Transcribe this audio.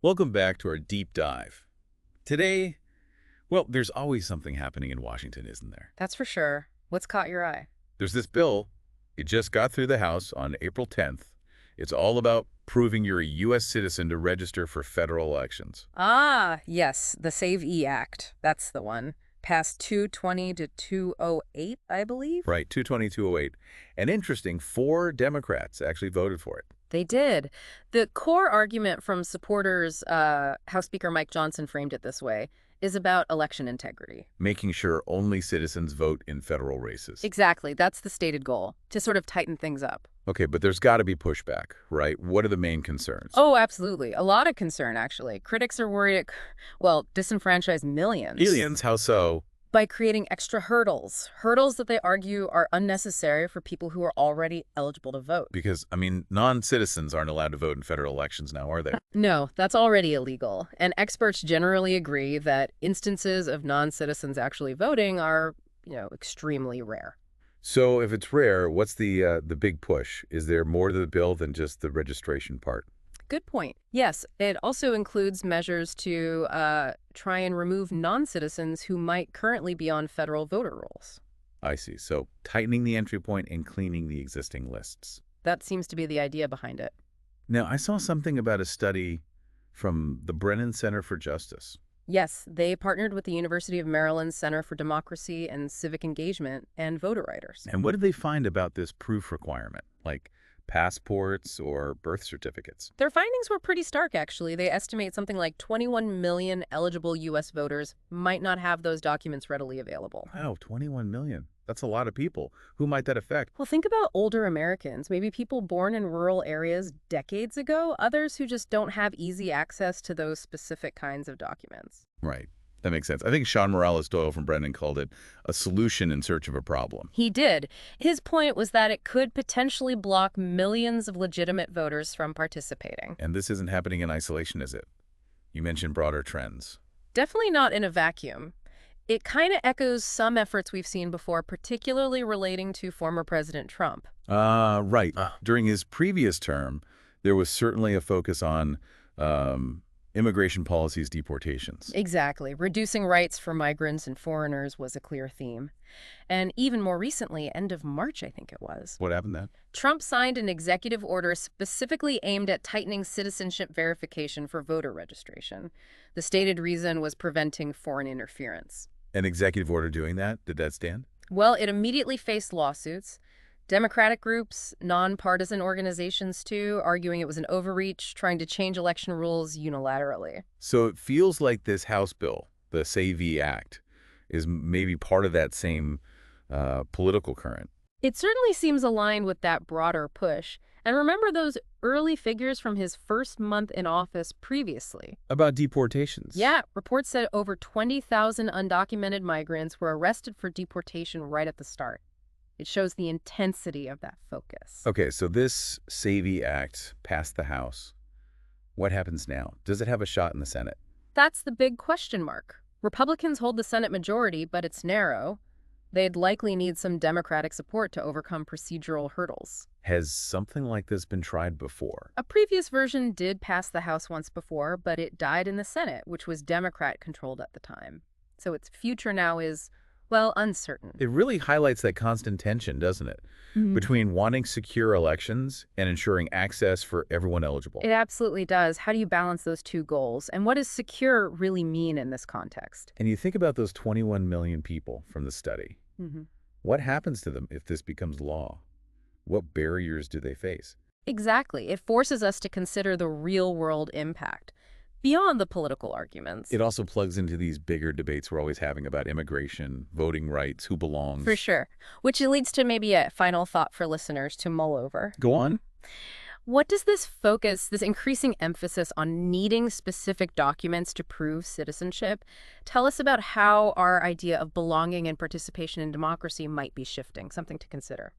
Welcome back to our deep dive. Today, well, there's always something happening in Washington, isn't there? That's for sure. What's caught your eye? There's this bill. It just got through the House on April 10th. It's all about proving you're a U.S. citizen to register for federal elections. Ah, yes, the Save E Act. That's the one. Passed 220 to 208, I believe. Right, 22208. And interesting, 4 Democrats actually voted for it. They did. The core argument from supporters, House Speaker Mike Johnson framed it this way, is about election integrity. Making sure only citizens vote in federal races. Exactly. That's the stated goal, to sort of tighten things up. Okay, but there's got to be pushback, right? What are the main concerns? Oh, absolutely. A lot of concern, actually. Critics are worried it, disenfranchise millions. Aliens, how so? By creating extra hurdles. Hurdles that they argue are unnecessary for people who are already eligible to vote. Because, non-citizens aren't allowed to vote in federal elections now, are they? No, that's already illegal. And experts generally agree that instances of non-citizens actually voting are, extremely rare. So if it's rare, what's the big push? Is there more to the bill than just the registration part? Good point. Yes, it also includes measures to try and remove non-citizens who might currently be on federal voter rolls. I see. So tightening the entry point and cleaning the existing lists. That seems to be the idea behind it. Now, I saw something about a study from the Brennan Center for Justice. Yes, they partnered with the University of Maryland Center for Democracy and Civic Engagement and voter writers. And what did they find about this proof requirement, like passports or birth certificates? Their findings were pretty stark, actually. They estimate something like 21 million eligible U.S. voters might not have those documents readily available. Wow, 21 million. That's a lot of people. Who might that affect? Well, think about older Americans, maybe people born in rural areas decades ago, others who just don't have easy access to those specific kinds of documents. Right. That makes sense. I think Sean Morales-Doyle from Brennan called it a solution in search of a problem. He did. His point was that it could potentially block millions of legitimate voters from participating. And this isn't happening in isolation, is it? You mentioned broader trends. Definitely not in a vacuum. It kind of echoes some efforts we've seen before, particularly relating to former President Trump. Right. During his previous term, there was certainly a focus on immigration policies, deportations. Exactly. Reducing rights for migrants and foreigners was a clear theme. And even more recently, end of March, I think it was, What happened then? Trump signed an executive order specifically aimed at tightening citizenship verification for voter registration. The stated reason was preventing foreign interference. An executive order doing that? Did that stand? Well, it immediately faced lawsuits. Democratic groups, nonpartisan organizations too, arguing it was an overreach, trying to change election rules unilaterally. So it feels like this House bill, the Save E Act, is maybe part of that same political current. It certainly seems aligned with that broader push. And remember those early figures from his first month in office previously. About deportations? Yeah, reports said over 20,000 undocumented migrants were arrested for deportation right at the start. It shows the intensity of that focus. Okay, so this Save E Act passed the House. What happens now? Does it have a shot in the Senate? That's the big question mark. Republicans hold the Senate majority, but it's narrow. They'd likely need some Democratic support to overcome procedural hurdles. Has something like this been tried before? A previous version did pass the House once before, but it died in the Senate, which was Democrat-controlled at the time. So its future now is, uncertain. It really highlights that constant tension, doesn't it? Between wanting secure elections and ensuring access for everyone eligible. It absolutely does. How do you balance those two goals? And what does secure really mean in this context? And you think about those 21 million people from the study. What happens to them if this becomes law? What barriers do they face? Exactly. It forces us to consider the real-world impact, beyond the political arguments. It also plugs into these bigger debates we're always having about immigration, voting rights, who belongs. For sure. Which leads to maybe a final thought for listeners to mull over. Go on. What does this increasing emphasis on needing specific documents to prove citizenship, tell us about how our idea of belonging and participation in democracy might be shifting? Something to consider.